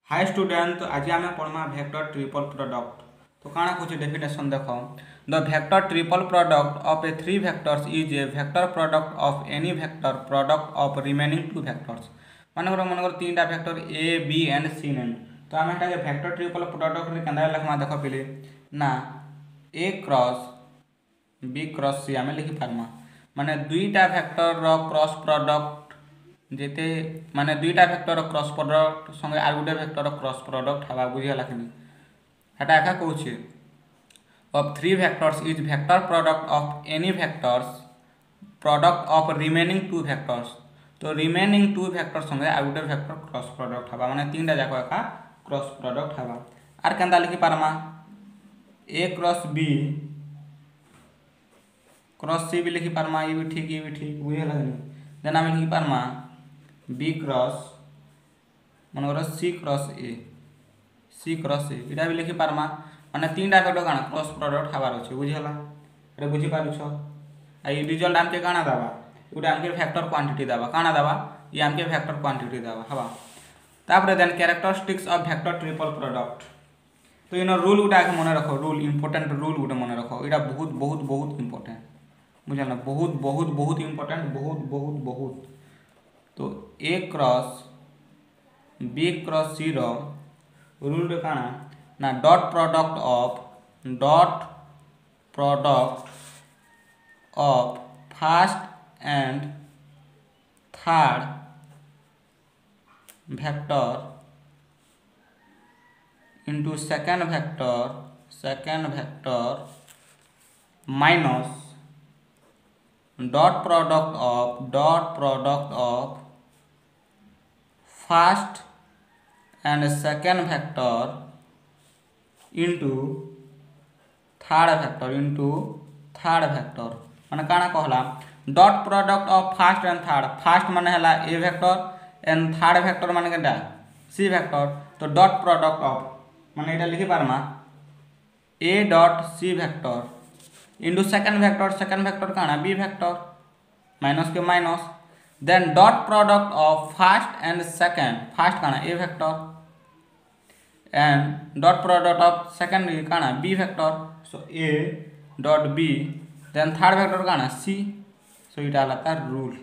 Hi student, तो आज आम पढ़मा वेक्टर ट्रिपल प्रोडक्ट। तो काना कुछ डेफिनेशन देख। The vector triple product of a three vectors is a vector product of any vector product of remaining two vectors. मनकर तीन टा vector A B and C name. तो आम एटा वेक्टर ट्रिपल प्रोडक्ट रे केंदा लिखमा देख पहिले ना ए क्रॉस बी क्रॉस सी आम लिखि पारमा। माने दुईटा वेक्टर रो क्रॉस प्रोडक्ट जेते माने दुईटा वेक्टर क्रॉस प्रोडक्ट संगे आर गुटे वेक्टर क्रॉस प्रोडक्ट हवा बुझिया लाखनी हटा एका कहूछे of three vectors is vector product of any vectors product of remaining two vectors. तो रिमेनिंग टू वेक्टर संगे आर गुटे वेक्टर क्रॉस प्रोडक्ट हवा माने तीनटा जाक एका क्रॉस प्रोडक्ट हवा। आर केंदा लिखि पारमा A cross B cross C भी लिखि पारमा। ये भी ठीक बुझिया लागनी। देन आम लिखि पारमा बी क्रॉस मनकर सी क्रॉस ए इटा भी लिखि पारमा। माने तीनटा वेक्टर काना क्रॉस प्रोडक्ट हबार अछि बुझियला। एटा बुझि पारुछ। आ ई रिजल्ट आमके काना दाबा उडा आमके वेक्टर क्वांटिटी दाबा काना दाबा ई आमके वेक्टर क्वांटिटी दाबा हबा। तापरे then characteristics of vector triple product. तो इन रूल उडा के मने रखो। रूल इंपोर्टेंट रूल उडा मने रखो। इटा बहुत बहुत बहुत इंपोर्टेंट बुझला। बहुत बहुत बहुत इंपोर्टेंट बहुत। तो A cross B cross C रो रूल रे काना ना dot product of first and third vector into second vector minus dot product of first and second vector into third vector माने काना कहला dot product of first and third. First माने हला A vector and third vector माने केटा C vector. तो dot product of माने एटा लिखि पारमा A dot C vector into second vector काना बी वेक्टर माइनस के minus. Then dot product of first and second first काना A vector and dot product of second काना B vector. So A dot B then third vector काना C. सो इटा हला तार rule.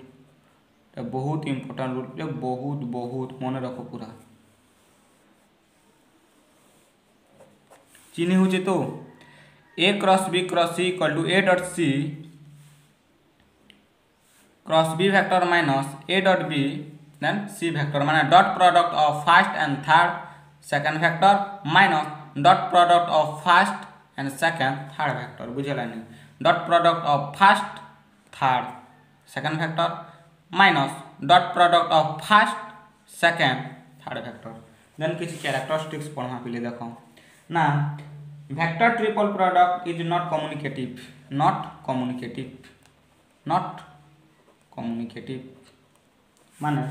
बहुत important rule बहुत मन रखो पूरा चिन्ह हो। तो A cross B cross C equal to A dot C cross B vector minus A dot B then C vector माने dot product of first and third second vector minus dot product of first and second third vector बुझेला नहीं। Dot product of first third second vector minus dot product of first second third vector. Then किसी characteristics पढ़ा पहले देखो ना vector triple product is not communicative माने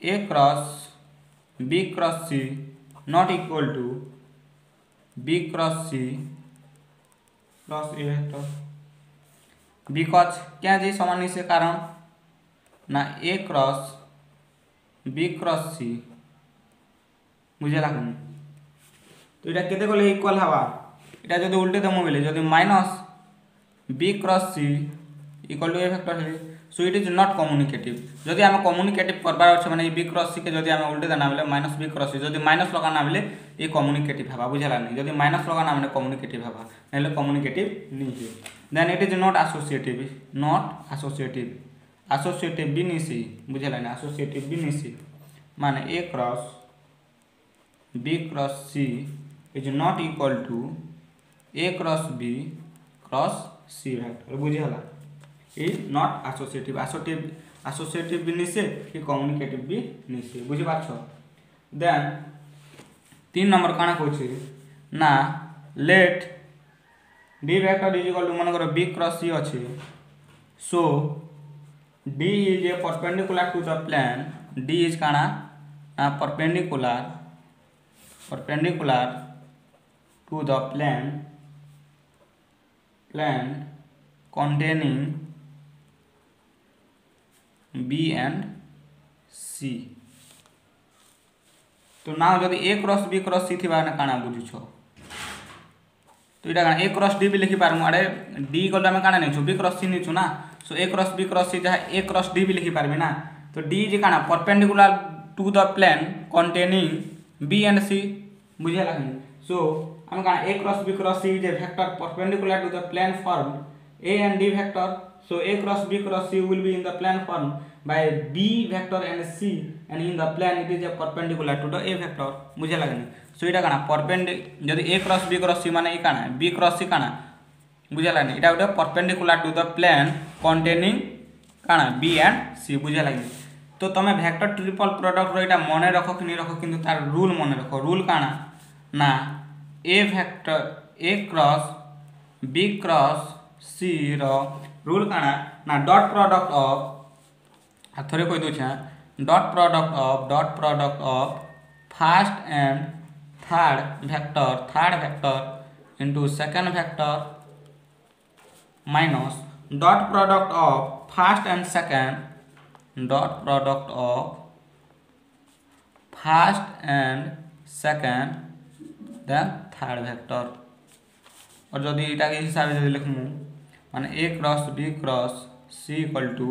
A cross B cross C not equal to B cross C cross A vector because क्या जी समान से कारण ना A cross B cross C बुझे लागनी। तो इटा केते गले इक्वल हवा इटा जदि उल्टे दमु बेले जदि minus B cross C equal to A vector है। So it is not communicative. जदि आम कम्युनिकेटिव करबार अछि माने बी क्रॉस सी के जदि आम उल्टे देना बेले माइनस बी क्रॉस सी जदि माइनस लगाना बेले ए कम्युनिकेटिव हवा बुझला नहीं। जदि माइनस लगाना माने कम्युनिकेटिव हवा नेले कम्युनिकेटिव नहीं है। Then it is not associative भी नहीं सी बुझला नहीं। एसोसिएटिव भी नहीं सी माने A cross B cross C is not equal to A cross B cross C vector बुझला। इज नॉट एसोसिएटिव भी नहीं से कि कम्युनिकेटिव भी नहीं से बुझी पाछ। देन 3 नंबर काना कहछि ना let D vector is equal to मनकर बी क्रॉस सी अछि। So D is a perpendicular to the plane. D is काना perpendicular to the plane containing B and C तो ना जदि ए क्रॉस बी क्रॉस सी थी काଣା बुझुछ तो इटा काଣା ए क्रॉस डी भी लिखि पारमु अरे डी गले हम काଣା नेछु बी क्रॉस सी नेछु ना so A cross B cross C जहाँ ए क्रॉस डी भी लिखि पारबे ना तो डी जे काଣା perpendicular to the plane containing B and C बुझे लागनी सो हम काଣା A cross B cross C जे vector perpendicular to the plane form A and D vector so a cross b cross c will be in the plane form by b vector and c and in the plane it is a perpendicular to the a vector बुझे लागनी सो इटा काना perpendicular जदि a cross b cross c माने ई काना b cross c काना बुझे लागनी इटा उटे perpendicular to the plane containing काना b and c बुझे लागनी तो तमे वेक्टर ट्रिपल प्रोडक्ट रो इटा मने रखो कि नहीं रखो किंतु तार रूल मने रखो रूल काना ना a vector a cross b cross c रो रूल काना ना डॉट प्रोडक्ट ऑफ थोड़े कोई दूसरा dot product of first and third vector into second vector minus dot product of first and second then third vector और जदि इटा के हिसाब से लिखमु माने a cross b cross c equal to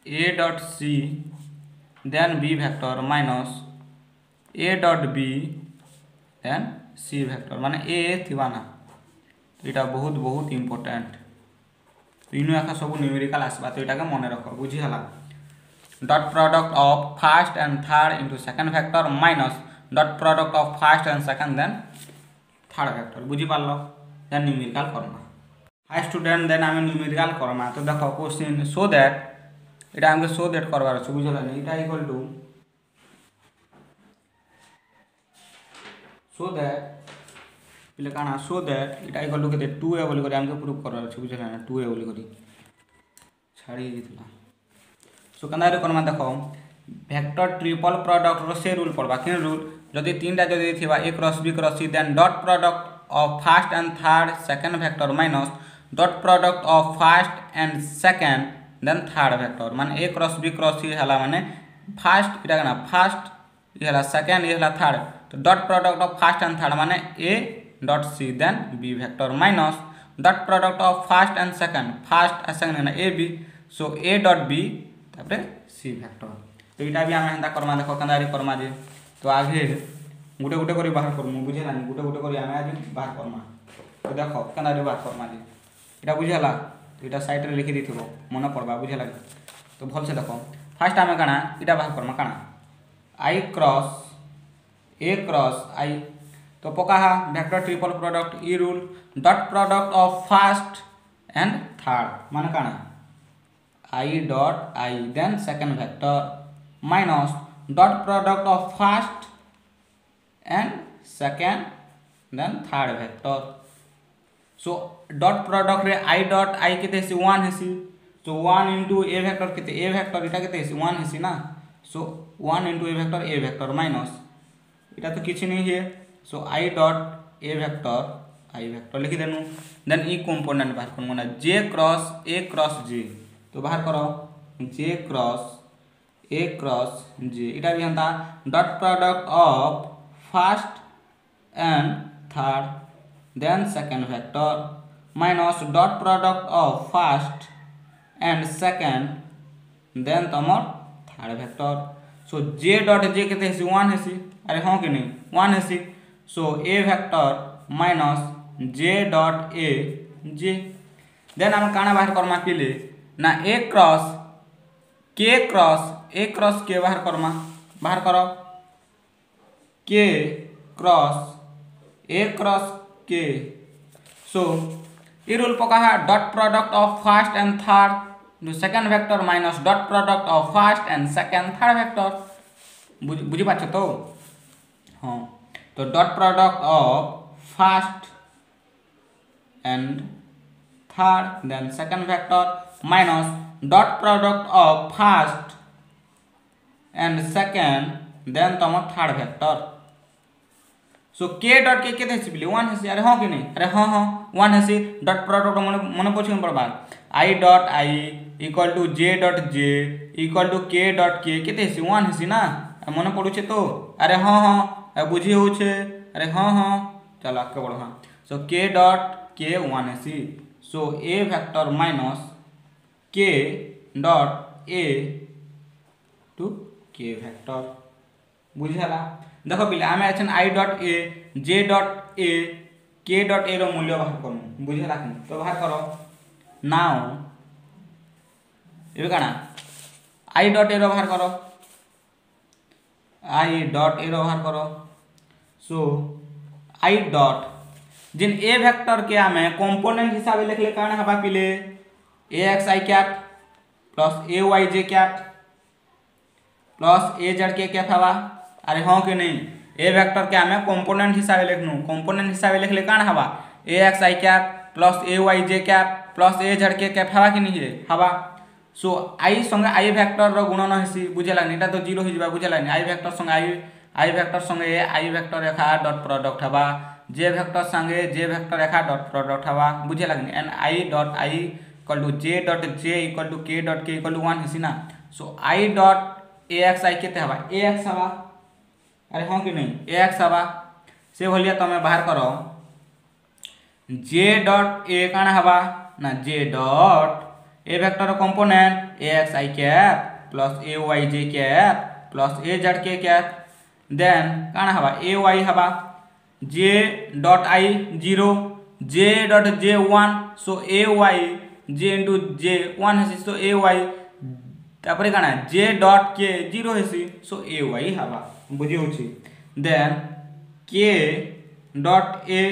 a dot c then b vector minus a dot b then c vector माने a थिबा ना तो इटा बहुत बहुत इंपोर्टेंट तो इनु आका सब न्यूमेरिकल आसबा तो इटा के मने रखो बुझी हला dot product of first and third into second vector minus dot product of first and second then third vector बुझी पारलो देन न्यूमेरिकल फॉर्मा हाई स्टूडेंट देन आम न्यूमेरिकल करमा तो देखो क्वेश्चन सो दैट इटा हमके सो दैट करबार अछि बुझला नै इटा इक्वल टू सो दैट पिले काना सो दैट इटा इक्वल टू केते 2a बोली करी हमके प्रूफ करबार अछि बुझला नै 2a बोली करी छाड़ी दितला सो कंदा रे करमा देखो वेक्टर ट्रिपल प्रोडक्ट रो से रूल पड़बा किन रूल जदि तीनटा जदि थिबा a cross b cross c then dot product of first and third second vector minus dot product of first and second then third vector माने a cross b cross c हला माने first इटा ना first ये हला second ये हला third तो dot product of first and third माने a dot c then b vector minus dot product of first and second ना a b so a dot b तापरे c वेक्टर तो इटा भी हम हंदा करमा देखो कंदारी करमा जे तो आगे गुटे गुटे करी बाहर करमु बुझे ना गुटे गुटे करी हम आज बाहर करमा तो देखो कंदारी बाहर करमा जे इटा बुझेला तो इटा साइड रे लिखि दिथिबो मने पड़बा बुझेला तो भल से देखो फर्स्ट हम काना इटा बाहर करमा काना a क्रॉस i तो पका वेक्टर ट्रिपल प्रोडक्ट ई rule dot product of first and third माने काना i dot i then second vector minus dot product of first and second then third vector so dot product रे i dot i केते से 1 हेसी so 1 into a vector केते a vector इटा केते से 1 हेसी ना so 1 into a vector minus इटा तो किछि नहीं है सो i डॉट a वेक्टर लिखि देनु देन ई कंपोनेंट बाहर करनु ना j cross a cross j तो बाहर करो j cross a cross j इटा भी हंता dot product of first and third then second vector minus dot product of first and second then तमर third vector so j dot j केते हेसी 1 हेसी अरे हां कि नहीं 1 हेसी so a vector minus j dot a j then हम काना बाहर करमा पिले ना a क्रॉस k क्रॉस के बाहर करमा बाहर करो k cross a cross k so ई रूल पका है dot product of first and third जो second vector minus dot product of first and second third vector बुझी पाछो तो हां तो dot product of first and third then second vector minus dot product of first and second then तम third vector so k dot K केते हेसी 1 हेसी अरे हां कि नहीं अरे हां 1 हेसी डॉट प्रोडक्ट मन पोछन पड़बा i dot i equal to j dot j equal to k dot k केते हेसी 1 हेसी ना मन पड़ुचे तो अरे हाँ हाँ बुझी होचे अरे हाँ हाँ चलो आगे बढ़ा सो के डॉट के वन सी सो ए वेक्टर माइनस के डॉट ए टू के वेक्टर बुझीगला देख पिले आम अच्छे आई डॉट ए जे डॉट ए के डॉट ए मूल्य बाहर करूँ बुझीगला कि तो बाहर कर नाउ ये कणा आई डॉट ए बाहर कर आई डॉट ए बाहर कर सो I dot Jin A vector के आम कंपोनेंट हिसाब से लिखले कण हवा पिले ए X I cap plus A Y J cap plus A Z K cap हवा अरे हाँ कि नहीं ए वेक्टर के आम कंपोनेंट हिसाब से लिखनु कंपोनेंट हिसाब से लिखले कण हवा ए X I cap plus A Y J cap plus A Z K cap हवा कि नहीं है हवा सो आई संगे आई वेक्टर गुणन हेसी बुझेलानी एटा तो जीरो हो बुझेलानी आई वेक्टर संगे आई वेक्टर संगे आई वेक्टर रेखा डॉट प्रोडक्ट हवा जे वेक्टर संगे जे वेक्टर रेखा डॉट प्रोडक्ट हवा बुझेलानी and I dot I equal to J dot J equal to K dot K equal to 1 हेसी ना सो आई डॉट ए एक्स आई केते हवा ए एक्स हवा अरे हाँ कि नहीं ए एक्स हवा से भलिया तुम बाहर करो जे डॉट ए कण हवा ना J dot A vector component A X I cap plus A Y J cap plus A Z K cap then कण हवा ए वाई हवा J dot I 0 J dot J 1 so A Y J into J 1 हेसी so A Y तापर कण J dot के 0 हेसी so A Y हवा बुझी होची देन के dot A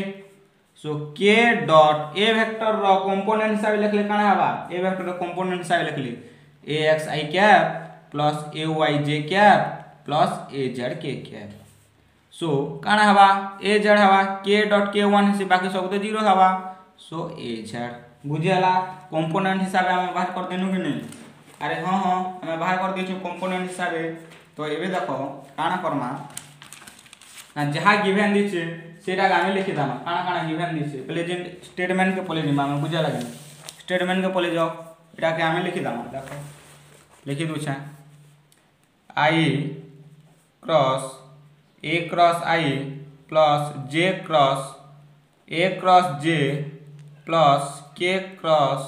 so K dot A vector रो कंपोनेंट हिसाब लिखले कण हवा ए वेक्टर रो कंपोनेंट हिसाब लिखले ए X I cap plus A Y J cap plus A Z K cap so कण हवा ए जेड हवा के डॉट के 1 हेसी बाकी सब तो 0 हवा सो ए जेड बुझियाला कंपोनेंट हिसाब हम बाहर कर देनु कि नहीं अरे हाँ हाँ हम बाहर कर देछु कंपोनेंट हिसाब तो एबे देखो काना करमा ना जहाँ गिवन दीचे सेटा आम लिखिदामा काना काना गिवन दीचे पहले जेन स्टेटमेंट के पले जिमा बुझा लगे स्टेटमेंट के पले जाओ एटा के आम लिखिदामा देखो लिखि दूछा आई क्रॉस आई प्लस जे क्रॉस जे प्लस के क्रॉस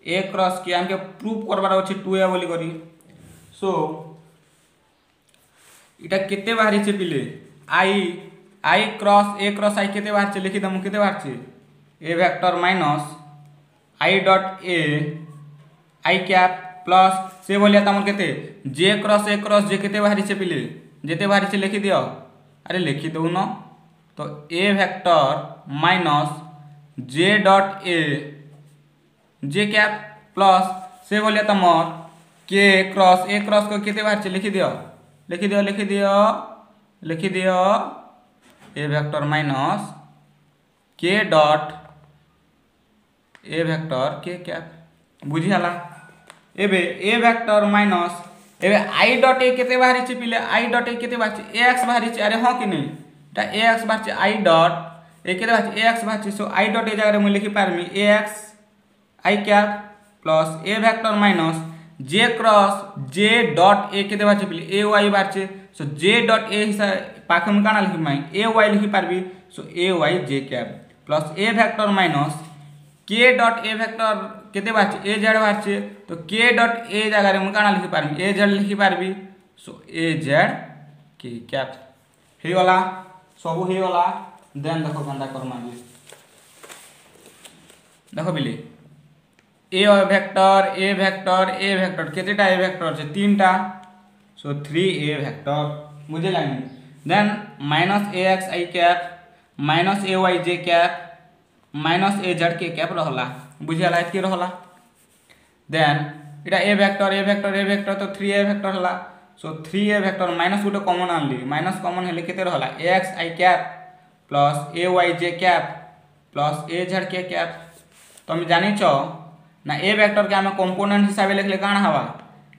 ए क्रॉस के आमके प्रूफ करबार अछि 2a बोली करी सो इटा केते बाहरी छे पिले आई क्रॉस आई केते बाहर छे लिखि दमु केते बाहर छे A vector minus I dot A I cap plus से बोलिया तमन केते जे क्रॉस जे केते बाहरी छे पिले जेते बाहरी छे लिखि दियो अरे लिखि दउ न तो A vector minus J dot A J cap plus से बोलिया तमर के क्रॉस ए क्रॉस को केते बाहर छे लिखि दियो ए वेक्टर माइनस के डॉट ए वेक्टर के कैप बुझियाला एबे ए वेक्टर माइनस एबे आई डॉट ए केते बाहरी छे पिले आई डॉट ए केते बाहरी छे ए एक्स बाहरी छे अरे हां कि नहीं ता ए एक्स बाहरी छे आई डॉट ए केते बाहरी छे ए एक्स बाहरी छे सो आई डॉट ए जगह रे मैं लिखि पारमी A X I cap plus A vector minus J cross J dot A केते बाहरी छे पिले ए वाई बाहरी छे सो जे डॉट ए हिसाब पाखे में काना लिखि माई ए वाई लिखि पारबी सो A Y J cap plus A vector minus के डॉट ए वेक्टर केते बाहर ए जेड बाहर छे तो के डॉट ए जगह रे मैं काना लिखि पारबी ए जेड लिखि पारबी सो ए जेड के कैप हे वाला सब हे वाला देन देखो कंडा करमा देखो बिले ए वेक्टर केतेटा ए वेक्टर छे 3टा सो 3a वेक्टर मुझे line then minus A X I cap minus A Y J cap minus A Z K cap रहला बुझियाला एतकी रहला देन इटा ए वेक्टर तो 3a वेक्टर हला सो 3a वेक्टर माइनस गुटे कॉमन आनली माइनस कॉमन हेले केते रहला ए X I cap plus A Y J cap plus A Z K cap तुम जानी छो ना ए वेक्टर के आम कंपोनेंट हिसाब से लिखले काना हवा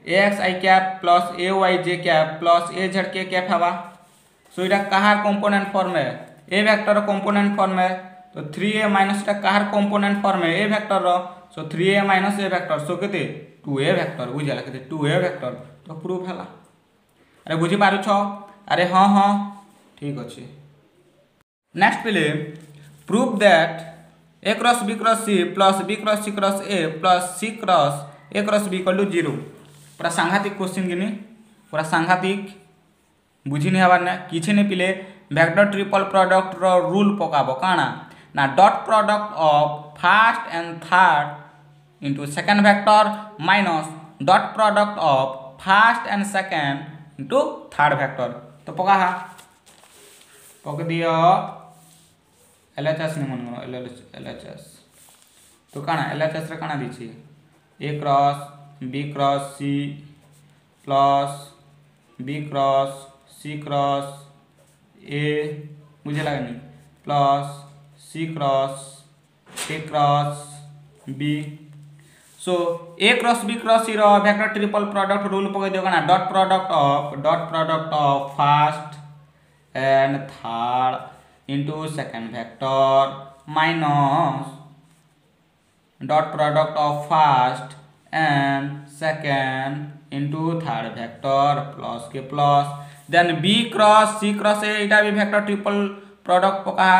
ए X I cap plus A Y J cap plus A Z K cap हवा सो इटा कहार कंपोनेंट फॉर्म है ए वेक्टर कंपोनेंट फॉर्म है तो 3a माइनस इटा कहार कंपोनेंट फॉर्म है ए vector row so 3a minus A vector so केते 2a वेक्टर बुझाला केते 2a वेक्टर तो प्रूफ हला अरे बुझी पारुछ अरे हाँ हाँ ठीक अच्छे। नेक्स्ट पिले prove that A cross B cross C plus B cross C cross A plus C cross A cross B equal to 0। पूरा सांघातिक क्वेश्चन कि पूरा सांघातिक बुझी नहीं हबार ना किसी नहीं पिले वेक्टर ट्रिपल प्रोडक्ट रो रूल पकाबो काना ना dot product of first and third into second vector minus dot product of first and second into third vector. तो पका पक दियो एलएचएस नहीं मन एलएचएस तो काना एलएचएस रे काना दीची A cross B cross C plus B cross C cross A मुझे लगनी plus C cross B. So A cross B cross C रो वेक्टर ट्रिपल प्रोडक्ट रूल पकड़ दियो ना dot product of first and third into second vector minus dot product of first and second into third vector plus के plus then B cross C cross A इटा भी vector triple product पका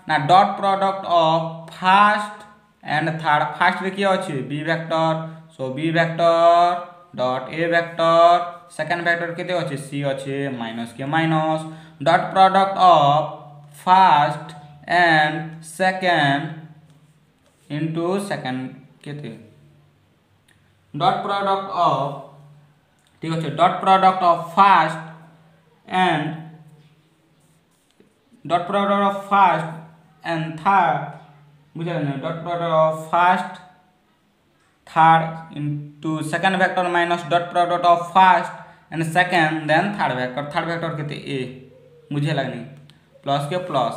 ना dot product of first and third first रे किया अछि B vector so B vector dot A vector second vector केते अछि सी अछि माइनस के minus dot product of first and second into second केते डॉट प्रोडक्ट ऑफ ठीक अछि dot product of first and dot product of first and third बुझे ना dot product of first third into second vector minus dot product of first and second then third vector केते ए बुझे लगनी plus के plus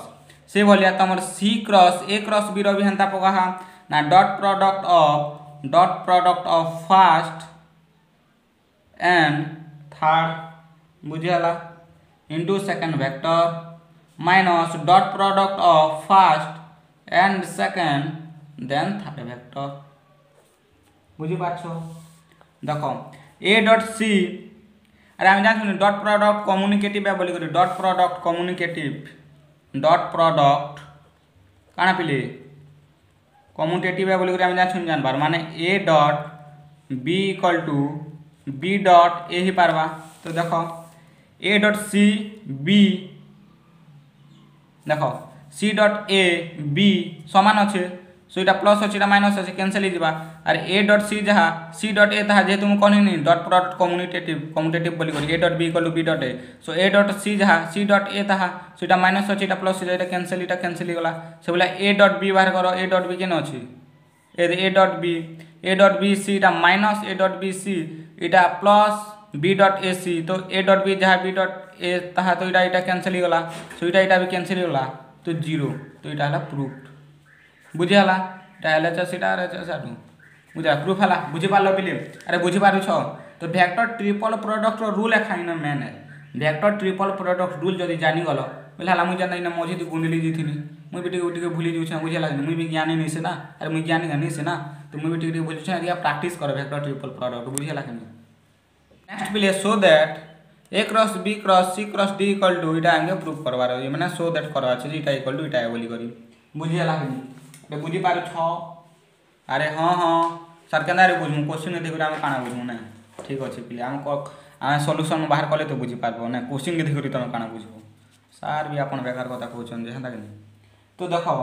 से भलिया तमर सी cross B रो भी हंता पका ना dot product of first and third बुझेला into second vector minus dot product of first and second then third vector बुझी पाछो देखो ए डॉट सी अरे हम जान डॉट प्रोडक्ट कम्युनिकेटिव है बोली dot product communicative dot product काना पिले कम्युटेटिव है बोली हम जान बार माने A dot B equal to B dot A ही पारबा। तो देखो ए डॉट सी बी देखो सी डॉट ए बी समान अच्छे सो इटा प्लस अच्छे माइनस अच्छे कैंसिल हो अरे ए डॉट सी जहाँ सी डॉट ए ताहा जेहेतु कहनी नहीं डॉट प्रोडक्ट कम्युटेटिव बोली A dot B equal to B dot A so A dot C जहाँ सी डॉट ए ताहा सो इटा माइनस अच्छे इटा प्लस इटा कैंसिल हो गला से बोला ए डॉट बी बाहर करो ए डॉट बी केन अच्छी ए डॉट बी सी इटा minus A dot B C इटा plus B dot A C तो ए डॉट बी जहाँ बी डॉट ए ताहा तो इटा कैंसिल हो गला सो इटा भी कैंसिल हो गला तो 0 तो इटा हला प्रूफ बुझे हला इटा एलएचएस इटा आरएचएस आडू बुझा प्रूफ हला बुझी पारलो पिले अरे बुझी पारु छ तो वेक्टर ट्रिपल प्रोडक्ट रो रूल है खाइना मेन है वेक्टर ट्रिपल प्रोडक्ट रूल जदी जानि गलो बोले हला मु जान ना मझी गुंडली जीथिनी मुई भी टिके भूली जाऊ छ बुझे लागनी मुई भी ज्ञानी नहीं से ना अरे मुई ज्ञानी नहीं से ना तो मुई भी टिके भूली छ या प्रैक्टिस कर वेक्टर ट्रिपल प्रोडक्ट बुझे लागनी। नेक्स्ट पिले so that A cross B cross C cross D equal to इटा आगे प्रूफ करवार है माने सो दैट करवा छै इटा इक्वल टू इटा बोली करी बुझे लागनी तो बुझी पारु छ अरे हाँ हाँ सर केना रे बुझमु क्वेश्चन देखि हम काना बुझमु ना ठीक अछि पिले हम सॉल्यूशन बाहर कले तो बुझी पारबो ना क्वेश्चन के देखि तुम काना बुझबो सर भी अपन बेकार कथा कहउछन जे हंदा के तो देखो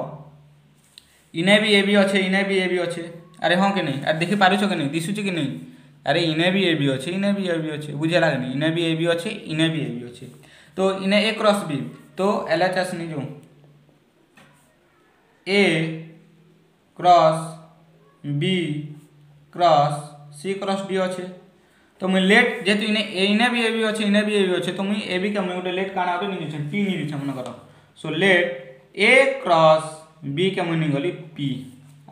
इने भी ए बी अच्छे इने भी ए बी अच्छे अरे हाँ कि नहीं अरे देखि पारु छ कि नहीं दिसु छ कि नहीं अरे इने भी ए बी अच्छे इने भी ए बी अच्छे बुझे लागनी इने भी ए बी अच्छे इने भी ए बी अच्छे तो इने ए क्रॉस बी तो एलएचएस नहीं जो ए cross B cross C cross D अच्छे तो मुझे लेट जेतु इने भी ए बी अच्छे इने भी ए बी अच्छे तो मुझे ए बी के मुझे गोटे लेट काना गोटे नहीं पी नहीं मन कर सो लेट ए क्रॉस बी के मुझे गली पी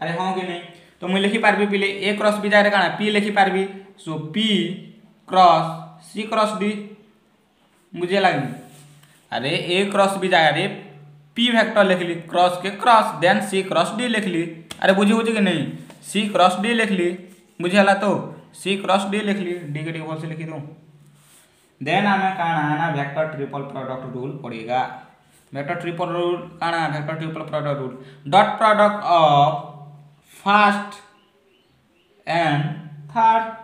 अरे हाँ कि नहीं तो मुझे लिखी पार्बी पिले ए क्रॉस बी जगह काना पी लिखी पार्बी सो P cross C cross D मुझे लगनी अरे ए क्रॉस बी जगह रे पी वेक्टर लिख ली क्रॉस के क्रॉस देन सी क्रॉस डी लिख ली अरे बुझी बुझी कि नहीं सी क्रॉस डी लिख ली बुझे हला तो सी क्रॉस डी लिख ली डी के टेबल से लिखी दूँ देन आमे काना ना वेक्टर ट्रिपल प्रोडक्ट रूल पड़ेगा। वेक्टर ट्रिपल रूल काना vector triple product rule dot product of first and third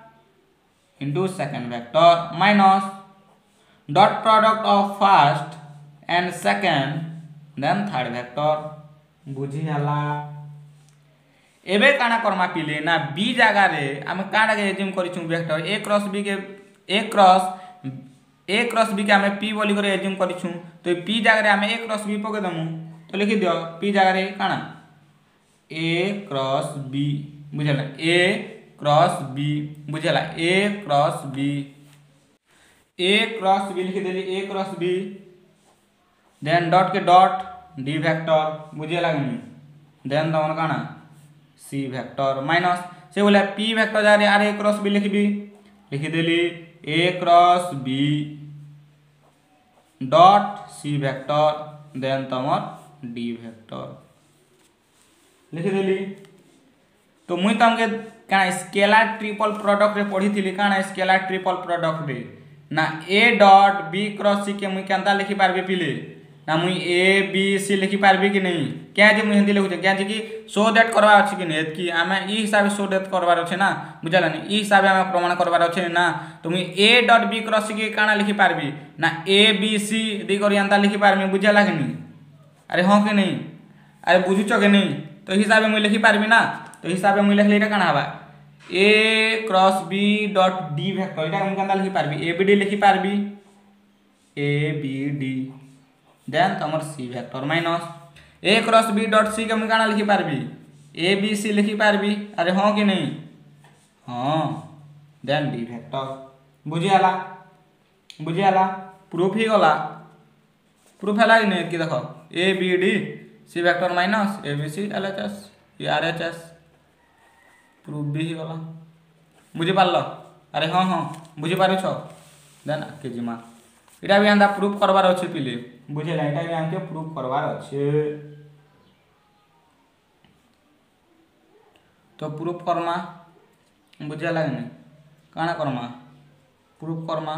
into second vector minus dot product of first and second then third vector बुझी जाला। एबे काना करमा पिले ना बी जगह रे हम काना के एज्यूम करिछु वेक्टर a क्रॉस b के a क्रॉस b के हमें p बोली करे एज्यूम करिछु तो p जगह रे हमें a क्रॉस b पके दमु तो लिखि दियो p जगह रे काना a क्रॉस b बुझला a क्रॉस b बुझला a क्रॉस b लिख देली a cross b then dot के डॉट d वेक्टर बुझला कि देन तमन काना c वेक्टर माइनस से बोले p वेक्टर जा रे a क्रॉस b लिख देली a cross b dot c vector then तमर d वेक्टर लिख देली। तो मुई तमके काना स्केलर ट्रिपल प्रोडक्ट रे पढ़ी थिली काना स्केलर ट्रिपल प्रोडक्ट रे ना a dot b cross c के मुई केनता लिखि पारबे पिले ना मुई a b c लिखि पारबे कि नहीं क्या जे मुई हिंदी लिखुचे क्या जे कि शो दैट करबा अछि कि नहीं कि हमें ई हिसाब शो दैट करबार अछि ना बुझला नि ई हिसाब हमें प्रमाण करबार अछि ना तो मुई a dot b cross c के काना लिखि पारबी ना a b c दी करी एनता लिखि पारबी बुझला कि नहीं अरे हां कि नहीं अरे बुझुचो कि नहीं तो हिसाब मुई लिखि पारबी ना तो हिसाब मुई लिखले एटा काना हबा a cross b dot d vector एटा हम केनता लिखि पारबी a b d लिखि पारबी a b d देन तमर c vector minus a cross b dot c के हम काना लिखि पारबी a b c लिखि पारबी अरे हां कि नहीं हां देन d वेक्टर बुझियाला प्रूफ ही गला प्रूफ हला कि नहीं कि देखो a b d c vector minus a b c lhs ये rhs प्रूफ भी ही गला बुझी पारल अरे हाँ हाँ बुझी पारुछ देन के जिमा एटा भी आंदा प्रूफ करबार अछि पिले बुझेला एटा भी आंके प्रूफ करबार अछि तो प्रूफ करमा बुझेला नहीं काना करमा प्रूफ करमा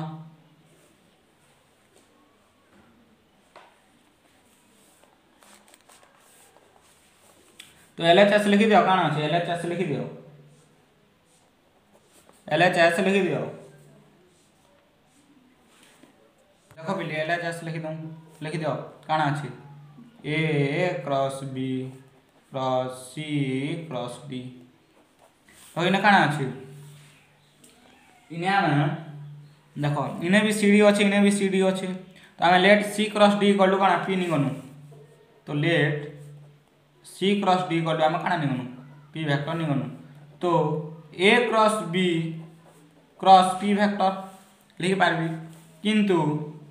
तो LHS लिखि दियो काना अछि LHS लिखि दियो LHS लिखि दियो देखो पिले LHS लिखि दियो काना अछि a cross b cross c cross d तो इने काना अछि इने आमे देखो इने भी cd अछि इने भी cd अछि तो हमें let c cross d equal to काना p निगनु तो let c cross d equal to हम काना निगनु p वेक्टर निगनु तो a cross b cross p vector लिख पारबी किंतु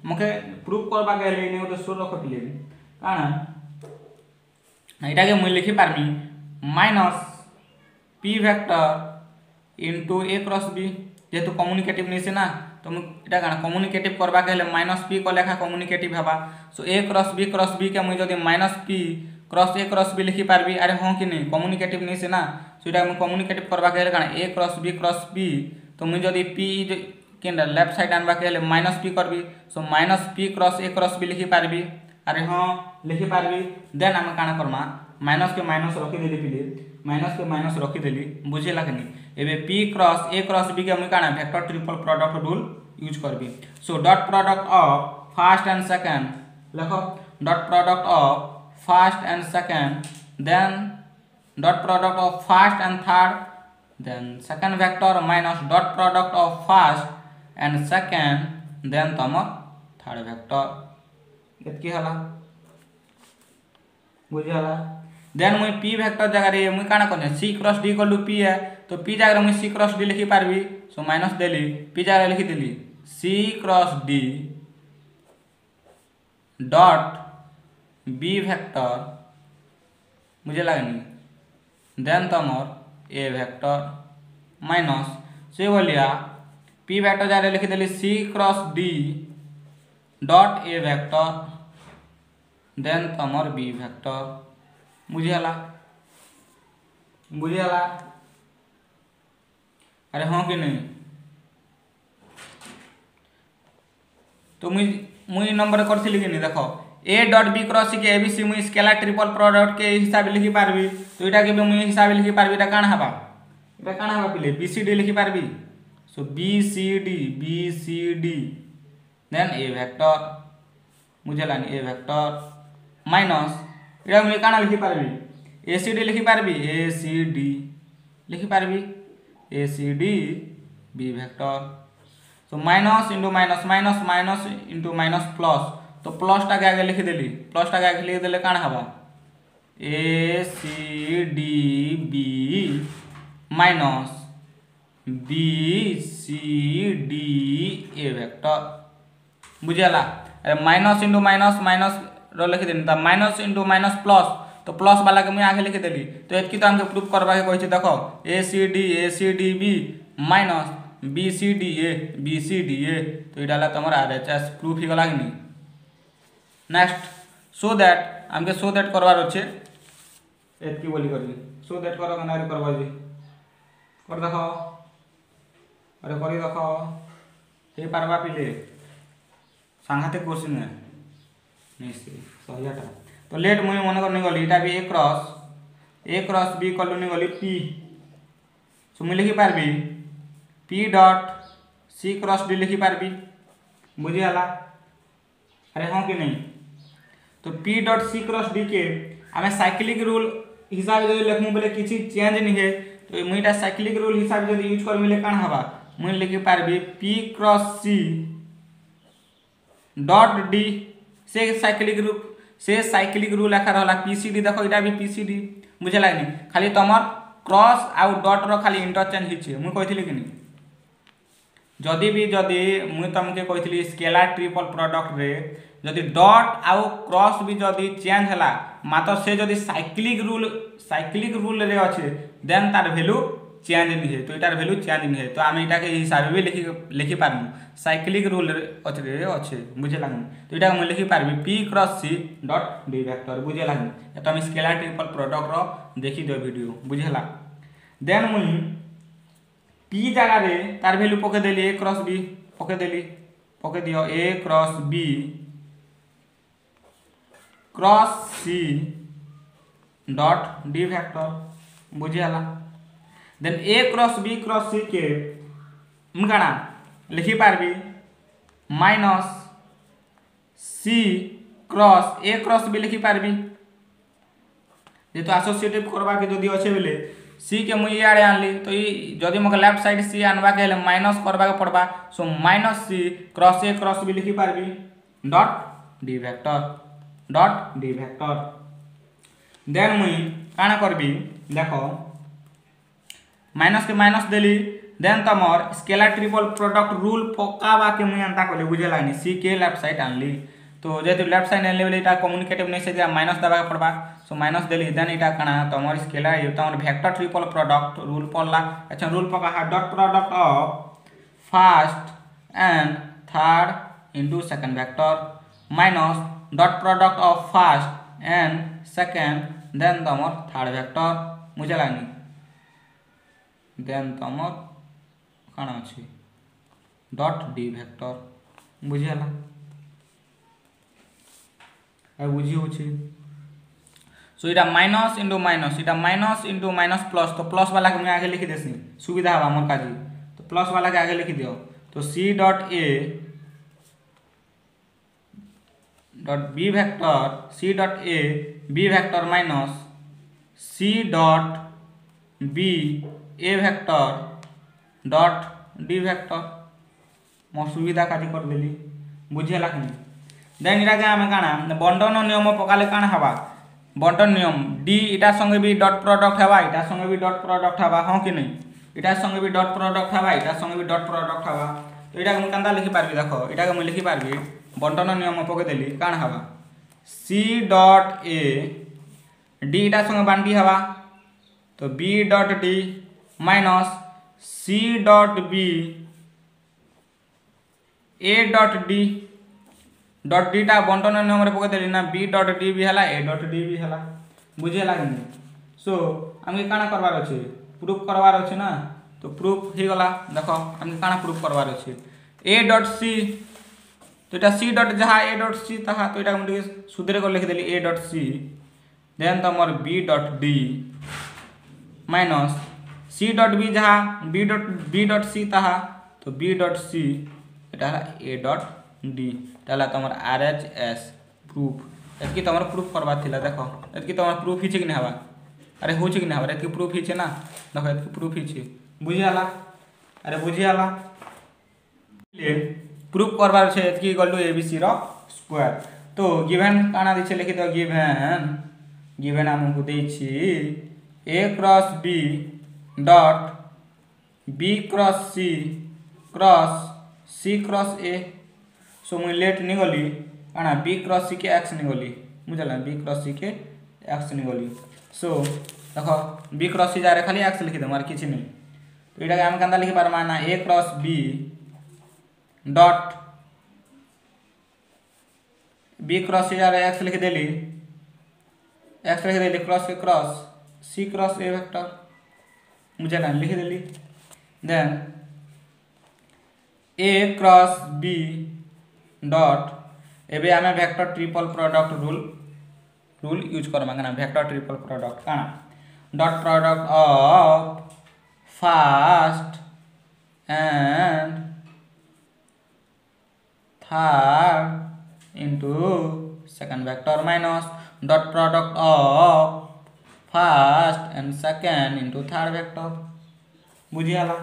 मके प्रूफ करबा गेले ने तो सोर रखतिले काना एटा के मुई लिखि पारबी minus p vector into a cross b जेतु कम्युनिकेटिव नहीं से ना तो एटा काना कम्युनिकेटिव करबा गेले माइनस p को लेखा कम्युनिकेटिव हबा सो a क्रॉस b के मुई जदी minus p cross a cross b लिखि पारबी अरे हां कि नहीं कम्युनिकेटिव नहीं से ना सो एटा मुई कम्युनिकेटिव करबा गेले काना a क्रॉस b तो मुई जदी p केंडा लेफ्ट साइड आनबा गेले माइनस p करबी so minus p cross a cross b लिखि पारबी अरे हां लिखि पारबी देन हम काना करमा माइनस के माइनस रखि देली पिले माइनस के माइनस रखि देली बुझेला कि नहीं एबे p cross a cross b के हम काना vector triple product rule use करबी so dot product of first and second लिखो dot product of first and second then dot product of first and third then second vector minus dot product of first and second then तमर third vector एतकी हला बुझियाला then मुई p vector जगह रे मुई काना करने c cross d equal to p है तो p जगह मुई c क्रॉस d लिखि पारबी सो माइनस देली p जगह लिखि देली c cross d dot b vector मुझे लागनी देन तमर a वेक्टर माइनस से बोलिया p वेक्टर जा लिखि देली c cross d dot a vector then तमर b वेक्टर बुझियाला अरे हाँ कि नहीं तो मुई नंबर करथिली कि नहीं देख ए डॉट बी क्रॉस सी के एबीसी मुई स्केलार ट्रिपल प्रोडक्ट के हिसाब लिखि पारबी तो इटा के भी मुई हिसाब लिखि पारबी इटा काण हबा पिले बीसीडी लिखि पारबी सो बीसीडी देन ए वेक्टर बुझलानी ए वेक्टर माइनस इटा मुई काण लिखि पारबी एसीडी लिखि पारबी एसीडी लिखि पारबी ACD B vector so minus into minus minus minus into minus plus तो प्लस टा के आगे लिखि देली प्लस टा के आगे लिखि देले काण हबा A C D B minus B C D A vector बुझला अरे माइनस इंटू माइनस माइनस रो लिखि देनी त माइनस इंटू माइनस प्लस तो प्लस वाला के मुई आगे लिखि देली तो एतकी तो हमके प्रूफ करबा के कहि देखो A C D B minus B C D A तो इडाला तमर आरएचएस प्रूफ ही गला कि नहीं नेक्स्ट सो दैट हमके सो दैट करवार अच्छे एतकी बोली करी सो दैट करो कना रे करबा जी कर देखो अरे करी देखो हे पारबा पिले सांघातिक क्वेश्चन है निश्चय सहीटा तो लेट मुई मन कर नहीं गली इटा भी ए क्रॉस बी कलु नहीं गली पी सो मुई लिखि पारबी P dot C cross D लिखि पारबी बुझी हला अरे हाँ कि नहीं तो P dot C cross D के आम साइक्लिक रूल हिसाब से लिखमु बोले किसी चेंज नहीं है तो मुईटा साइक्लिक रूल हिसाब से यूज कर मिले काण हवा मुई लिखि पारबी P cross C dot D से साइक्लिक रूल आखा रहला पीसीडी देखो इटा भी पीसीडी बुझे लागनी खाली तमर क्रॉस आउ डॉट रो खाली इंटरचेंज हिचे मुई कहिथिली कि नहीं जदि मुई तुमके कहिथिली स्केलार ट्रिपल प्रोडक्ट रे जदि डॉट आउ क्रॉस भी जदि चेंज हला मात्र से जदि साइक्लिक रूल रे अच्छे देन तार वैल्यू चेंज नहीं है तो इटार वैल्यू चेंज नहीं है तो आम इटा के हिसाब भी लिखि पारमु साइक्लिक रूल अच्छे बुझे लागनु तो इटा मुई लिखि पारबी P cross C dot D vector बुझे लागनु तुम स्केलार ट्रिपल प्रोडक्ट रो देखि दियो वीडियो बुझेला देन मुई पी जगह रे तार वैल्यू पके देली ए क्रॉस बी पके दियो A cross B cross C dot D vector बुझेला देन ए क्रॉस सी के मुकाना लिखि पारबी minus C cross A cross B लिखि पारबी जेतो एसोसिएटिव करबा के जदी अच्छे बेले सी के मुई आड़े आनली तो जदि मोके लेफ्ट साइड सी आनबा के हेले माइनस करबा के पड़बा so minus C cross A cross B लिखि पारबी डॉट डी वेक्टर देन मुई काना करबी देखो माइनस के माइनस देली देन तमर स्केलार ट्रिपल प्रोडक्ट रूल पकावा के मुई अंता कहले बुझे लागनी सी के लेफ्ट साइड आनली तो जेतु लेफ्ट साइड आनले बेले इटा कम्युनिकेटिव नहीं से माइनस दबा के पड़बा सो माइनस देली देन इटा काना तमर स्केलार तमर वेक्टर ट्रिपल प्रोडक्ट रूल पड़ला अच्छा रूल पका है dot product of first and third into second vector minus dot product of first and second then तमर थर्ड वेक्टर बुझे लागनी देन तमर काना अछि डॉट डी वेक्टर बुझियाला आ बुझी होछि सो इटा माइनस इंटू माइनस प्लस तो प्लस वाला के मैं आगे लिखि देसी सुविधा हवा हमर काजी तो प्लस वाला के आगे लिखि दियो तो C dot A dot B vector minus C dot B A vector dot D vector मो सुविधा काजी कर देली बुझेला कि देन इरा के आमे काना बंटन नियम पकाले काना हवा बंटन नियम डी इटा संगे भी डॉट प्रोडक्ट हवा इटा संगे भी डॉट प्रोडक्ट हवा हां कि नहीं इटा संगे भी डॉट प्रोडक्ट हवा इटा संगे भी डॉट प्रोडक्ट हवा तो इटा हम कांदा लिखि पारबी देखो इटा के हम लिखि पारबी बंटन नियम पके देली काना हवा सी डॉट ए डी इटा संगे बांडी हवा तो B dot D minus C dot B A dot D टा बंटन नियम रे पके देली ना बी डॉट डी भी हला ए डॉट डी भी हला बुझे लागनी सो हमके काना करवार अछि प्रूफ करवार अछि ना तो प्रूफ ही गला देखो हमके काना प्रूफ करवार अछि ए डॉट सी तो यहाँ सी डट जहाँ ए डट सी ताहा तो यहाँ मुझे सुधरे को लिखिदेली ए डट सी देन तुम बी डट डी माइनस सी डट बी जहाँ बी डट सी ताहा तो बी डट सी यहाँ ए डट डी ताला तुम आर एच एस प्रूफ एतकी तुम प्रूफ करवा थिला देख एतकी तुम प्रूफ ही कि नहीं हवा अरे हो कि नहीं हवा एतकी प्रूफ ही ना देख एतकी प्रूफ ही बुझीगला अरे बुझीगला प्रूफ करवार छे एतकी इक्वल टू एबीसी रो स्क्वायर तो गिवन काना दिछे लिखि दो गिवन हमको देछि A cross B dot B cross C cross A so मुई लेट नहीं गली काना बी क्रॉस सी के एक्स नहीं गली बुझला बी क्रॉस सी के एक्स नहीं गली सो देखो बी क्रॉस सी जा खाली एक्स लिखि दे मार किछि नहीं तो एटा हम कंदा लिखि पारमा ना A cross B dot B cross C जा एक्स लिखि देली क्रॉस के cross C cross A vector मुझे ना लिखि देली then A cross B dot एबे आमे vector triple product rule use करमा ना वेक्टर ट्रिपल प्रोडक्ट काना dot product of first and third into second vector minus dot product of first and second into third vector बुझीगला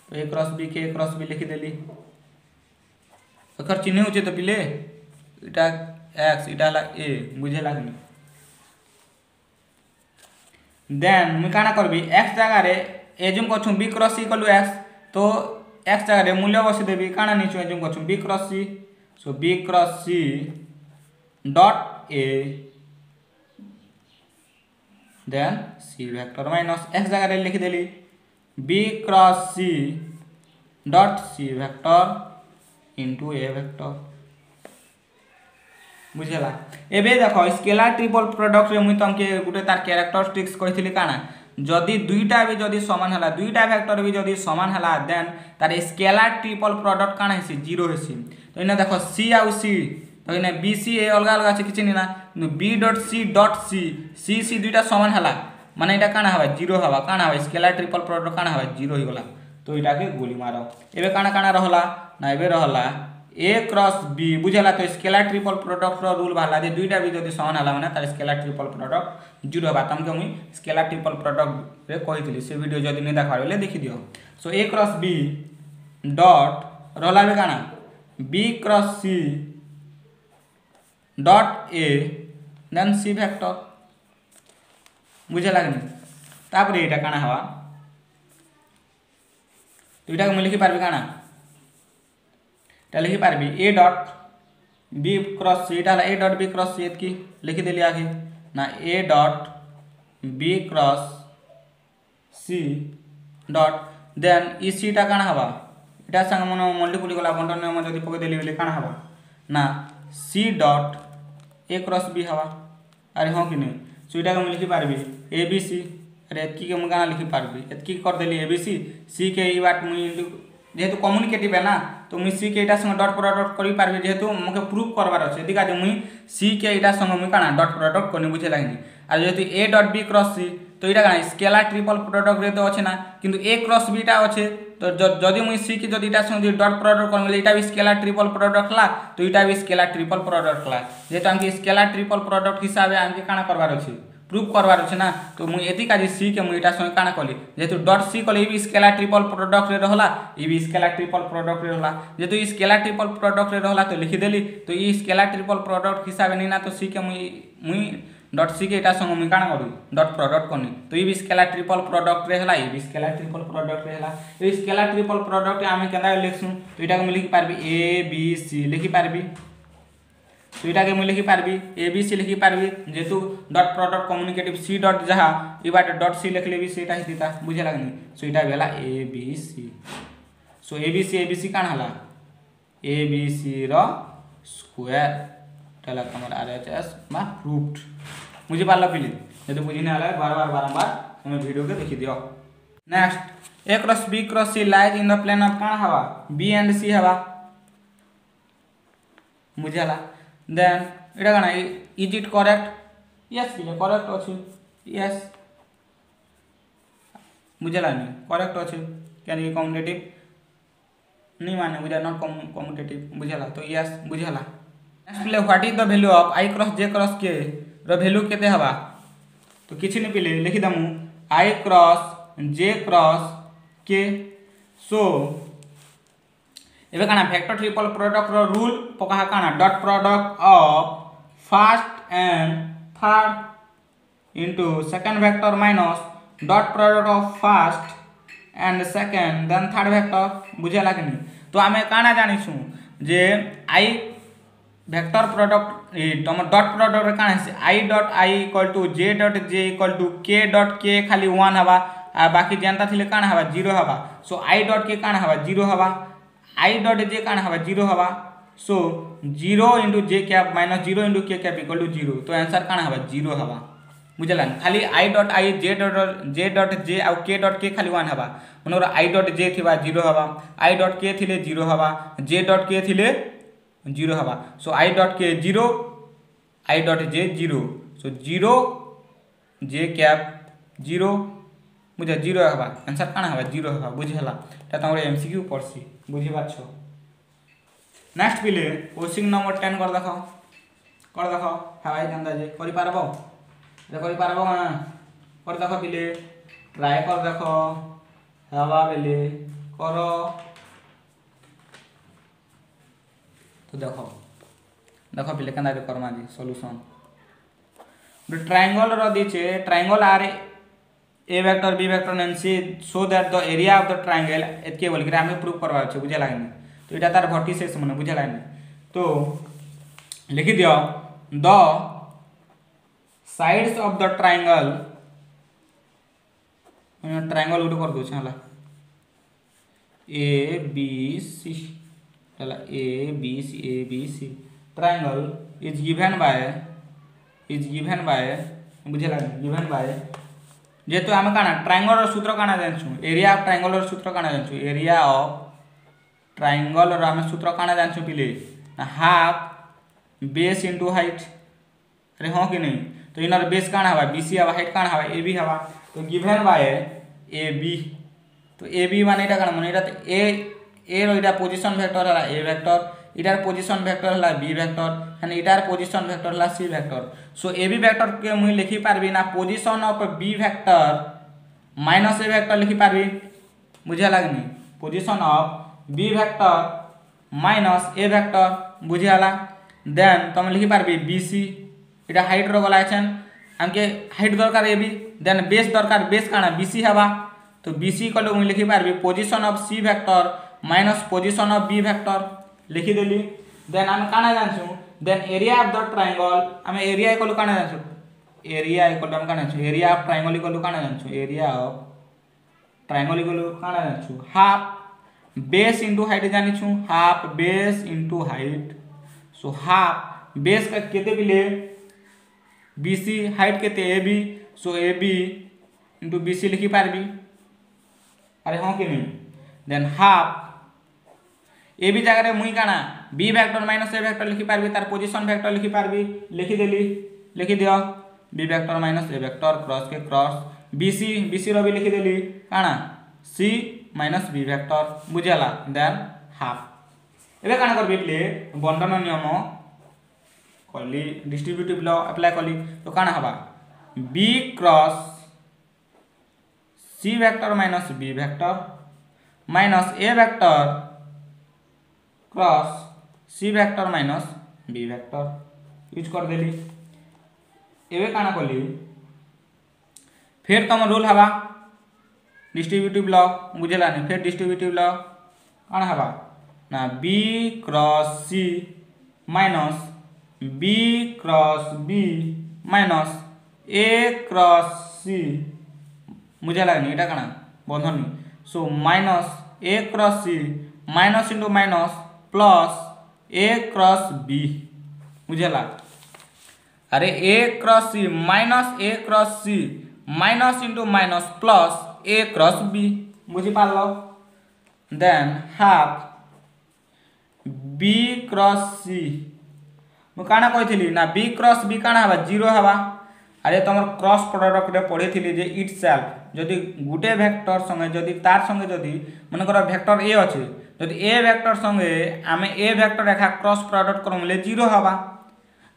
तो A cross B लिखिदेली अखर चिन्ह होचे तो पिले इटा एक्स इटा ला ए बुझेला कि देन मुई काना करबी एक्स जगह रे एज्यूम करछु B cross C equal to X तो एक्स जगह रे मूल्य बसी देबी काना निचो एज्यूम करछु B cross C so B cross C dot A then C vector minus X जगह रे लिखि देली B cross C dot C vector into A vector बुझेला एबे देखो स्केलर ट्रिपल प्रोडक्ट रे मुई तमके गुटे तार कैरेक्टरिस्टिक्स कहिथिली काना जदि दुईटा भी जदि समान हला दुईटा वेक्टर भी जदि समान हला देन तार स्केलर ट्रिपल प्रोडक्ट काना हेसी जीरो हेसी तो इने देखो सी आउ सी तो इने बी सी ए अलग अलग अछि किछि ना बी डॉट सी सी दुईटा समान हला माने एटा काना हवा जीरो हवा काना हवा स्केलर ट्रिपल प्रोडक्ट काना हवा जीरो ही गला तो इटा के गोली मारो एबे काना काना रहला ना एबे रहला ए क्रॉस बी बुझला तो स्केलर ट्रिपल प्रोडक्ट रो रूल बाहला जे दुईटा भी जदि समान हला माने तार स्केलर ट्रिपल प्रोडक्ट जीरो हवा तमके मुई स्केलर ट्रिपल प्रोडक्ट रे कहितली से वीडियो जदि नै देखाबले देखि दियो so A cross B dot रहला बे काना B cross C dot A then C vector बुझला कि तापर एटा काना हवा तो इटा को लिखि पारबी काना ता लिखि पारबी A dot B cross C इटा A dot B cross C एतकी लिखि देली आगे ना A dot B cross C dot then ई सी टा काना हवा इटा संग मन मल्टीप्लाई गला बंटन नियम जदि पके देली बेले काना हवा ना C dot A cross B हवा अरे हां कि नै सो इटा को लिखि पारबी ए बी सी अरे एतकी के हम गाना लिखि पारबी एतकी कर देली एबीसी सी के ई बात मुई जेहेतु कम्युनिकेटिव है ना तो मुई सी के एटा संग डॉट प्रोडक्ट करि पारबी जेहेतु मके प्रूफ करबार अछि दिका जे मुई सी के एटा संग मुई काना डॉट प्रोडक्ट कोनी बुझे लागनी आ जेहेतु ए डॉट बी क्रॉस सी तो इटा काना स्केलर ट्रिपल प्रोडक्ट रे तो अछि ना किंतु ए क्रॉस बी टा अछि तो जदि मुई सी के जदि इटा संग डॉट प्रोडक्ट करले इटा भी स्केलर ट्रिपल प्रोडक्ट ला तो इटा भी स्केलर ट्रिपल प्रोडक्ट ला जेहेतु हमके स्केलर ट्रिपल प्रोडक्ट हिसाबे हमके काना करबार अछि प्रूफ करवार अछि ना तो मुई एति काजी सी के मुई एटा संग काना कली जेहेतु डॉट सी कले भी स्केलर ट्रिपल प्रोडक्ट रे रहला ई भी स्केलर ट्रिपल प्रोडक्ट रे रहला जेहेतु ई स्केलर ट्रिपल प्रोडक्ट रे रहला तो लिखि देली तो ई स्केलर ट्रिपल प्रोडक्ट हिसाब नै ना तो सी के मुई डॉट सी के एटा संग मुई काना करू डॉट प्रोडक्ट कोनी तो ई भी स्केलर ट्रिपल प्रोडक्ट रे हला ई भी स्केलर ट्रिपल प्रोडक्ट रे हला ई स्केलर ट्रिपल प्रोडक्ट आमे केना लिखसु तो एटा को लिखि पारबी ए बी सी लिखि पारबी तो इटा के मुई लिखि पारबी ए बी सी लिखि पारबी जेतु dot product communicative C dot जहा ई बाटे डॉट सी लिखले भी सेटा हिता बुझे लागनी सो इटा भेला ए बी सी सो ए बी सी कान हला ए बी सी रो स्क्वायर तला हमर आरएचएस मा प्रूफ्ड बुझि पारला पिली जदि बुझि नै हला बारंबार हम वीडियो के देखि दियो next A cross B cross C lies in the plane of कान हवा बी एंड सी हवा बुझेला देन एटा काना इज इट करेक्ट यस पिले करेक्ट अछि यस बुझेला नहीं करेक्ट अछि कैन बी कम्यूटेटिव नहीं माने बुझा नॉट कम्यूटेटिव बुझेला तो यस बुझेला नेक्स्ट पिले what is the value of i cross j cross k रो वैल्यू केते हवा तो किछि नहीं पिले लिखि दमु i cross j cross k so एबे काना वेक्टर ट्रिपल प्रोडक्ट रो रूल पका काना dot product of first and third into second vector minus dot product of first and second then third vector बुझेला कि नहीं तो आमे काना जानिछु जे i वेक्टर प्रोडक्ट तुम डॉट प्रोडक्ट रे काना है i dot i equal to j dot j equal to k dot k खाली 1 हवा आ बाकी जनता थिले काना हवा 0 हवा सो i डॉट k काना हवा 0 हवा i डॉट j काना हवा 0 हवा so 0 into j cap minus 0 into k cap equal to 0 तो आंसर काना हवा 0 हवा बुझला खाली i dot i j dot j आ k डॉट k खाली 1 हवा मनोर i डॉट j थिबा 0 हवा i डॉट k थिले 0 हवा j डॉट k थिले 0 हवा सो i dot k 0 i dot j 0 so 0 j cap 0 बुझा 0 हवा आंसर काना हवा 0 हवा बुझला ता तमरे एमसीक्यू पड़सी बुझि बाछो नेक्स्ट पिले क्वेश्चन नंबर 10 कर देखो हवाई गंदा जे करि पारबो जे करि पारबो ना कर देखो पिले ट्राई कर देखो हवा बेले करो तो देखो पिले केना रे करमा जी सॉल्यूशन द ट्रायंगल रो दिचे triangle are A vector B vector and C so that the area of the triangle एतके बोल के हमें प्रूव करबा छै बुझे लागनी तो एटा तार वर्टिसेस माने बुझे लागनी तो लिखि दियो the sides of the triangle triangle उठ कर दो छला ए बी सी चला A B C triangle is given by बुझे लागनी गिवन बाय जेतु आम काना ट्रायंगल सूत्र काना जानछु एरिया ऑफ ट्रायंगल सूत्र काना जानछु एरिया ऑफ ट्रायंगल आम सूत्र काना जानछु पिले हाफ बेस इनटू हाइट अरे हां कि नहीं तो इनर बेस काना हवा बीसी हवा हाइट काना हवा एबी हवा तो गिवन बाय एबी तो एबी माने एटा काना माने एटा ए रो एटा पोजीशन वेक्टर हला ए वेक्टर इटार पोजीशन वेक्टर हला बी वेक्टर यानी इटार पोजीशन वेक्टर हला C vector so AB vector के मुई लिखि पारबी ना position of B vector minus A vector लिखि पारबी बुझा लागनी position of B vector minus A vector बुझाला देन तुम लिखि पारबी बीसी इटा हाइट रो गला छन हमके हाइट दरकार एबी देन बेस दरकार बेस काना बीसी हवा तो बीसी कलो मुई लिखि पारबी position of C vector minus position of B vector लिखि देली देन हम काना जानछु then area of the triangle हम एरिया इक्वल काना जानछु एरिया इक्वल हम काना जानछु एरिया ऑफ ट्रायंगल इक्वल काना जानछु एरिया ऑफ ट्रायंगल इक्वल काना जानछु हाफ बेस इनटू हाइट जानिछु half base into height so half base का केते बिले बीसी हाइट केते AB so AB into BC लिखि पारबी अरे हां कि नहीं देन हाफ ए बी जगह मुई काना B vector minus A vector लिखि पारबी तार पोजीशन वेक्टर लिखि पारबी लिखि देली लिखि दियो B vector minus A vector cross के क्रॉस बीसी रो भी लिखि देली काना सी माइनस बी वेक्टर बुझला देन हाफ एबे काना करबी प्ले बंटन नियम कली डिस्ट्रीब्यूटिव लॉ अप्लाई कली तो काना हबा B cross C vector minus B vector minus A vector cross C vector minus B vector use कर देली एबे काना कली फिर तुम रूल हवा डिस्ट्रीब्यूटिव लॉ बुझला नहीं फिर डिस्ट्रीब्यूटिव लॉ काना हवा ना B cross C minus B cross B minus A cross C बुझला नहीं एटा काना बंधन so minus A cross C minus into minus plus A cross B बुझला अरे A cross C minus into minus plus A cross B बुझी पारलो then half B cross C मु काना कहिथिली ना बी क्रॉस बी काना हवा 0 हवा। अरे तुम क्रॉस प्रोडक्ट रे पढ़ी जे इट सेल्फ जदि गुटे वेक्टर संगे जदि तार संगे जदि मनकर वेक्टर ए अच्छे जदि ए वेक्टर संगे आमे ए वेक्टर रेखा क्रॉस प्रोडक्ट करूले 0 हवा।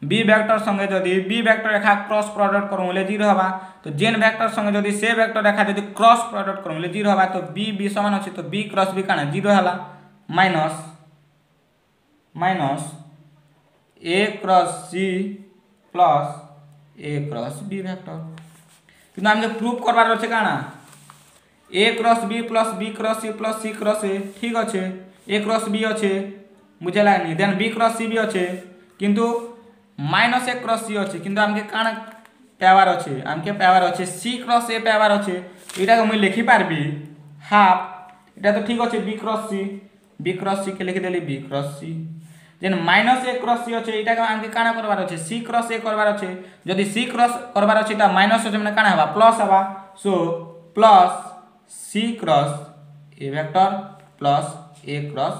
बी वेक्टर संगे जदि बी वेक्टर रेखा क्रॉस प्रोडक्ट करूले 0 हवा। तो जेन वेक्टर संगे जदि से वेक्टर रेखा जदि क्रॉस प्रोडक्ट करूले 0 हवा तो बी बी समान अच्छे तो बी क्रॉस बी काना 0 हला minus minus A cross C plus A cross B vector कि हमके प्रूफ करबार अच्छे काना A cross B plus B cross C plus C cross A ठीक अच्छे ए क्रॉस बी अच्छे बुझे लागनी देन बी क्रॉस सी भी अच्छे किंतु माइनस ए क्रॉस सी अच्छे किंतु हमके काना पावर अच्छे हमके पावर अच्छे सी क्रॉस ए पावर अच्छे एटा को मुई लिखि पारबी हाफ एटा तो ठीक अच्छे बी क्रॉस सी के लिखि देली B cross C gen minus A cross सी अच्छे एटा हमके काना करबार अच्छे सी क्रॉस ए करबार अच्छे जदि सी क्रॉस करबार अच्छे ता माइनस अच्छे माने काना हवा प्लस हवा so plus C cross A vector plus A cross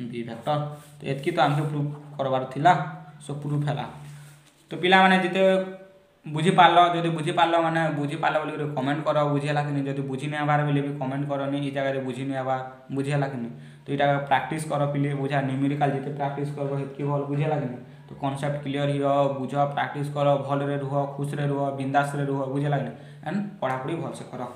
B vector तो एतकी तो हमके प्रूफ करबार थिला सो प्रूफ हैला। तो पिला माने जिते बुझी पारलो जदि बुझी पारलो माने बुझी पारलो बोली कमेंट करो बुझीला कि जदि बुझी नै आबार बोली भी कमेंट करो नि ई जगह रे बुझी नै आबा बुझीला कि तो इटा प्रैक्टिस करो पिले बुझा न्यूमेरिकल जिते प्रैक्टिस करबो हेतकी भल बुझीला कि तो कांसेप्ट क्लियर हियो बुझ प्रैक्टिस करो भल रे रुह खुश रे रुह बिंदास रे रुह बुझीला कि एंड पढ़ापढ़ी भल से करो।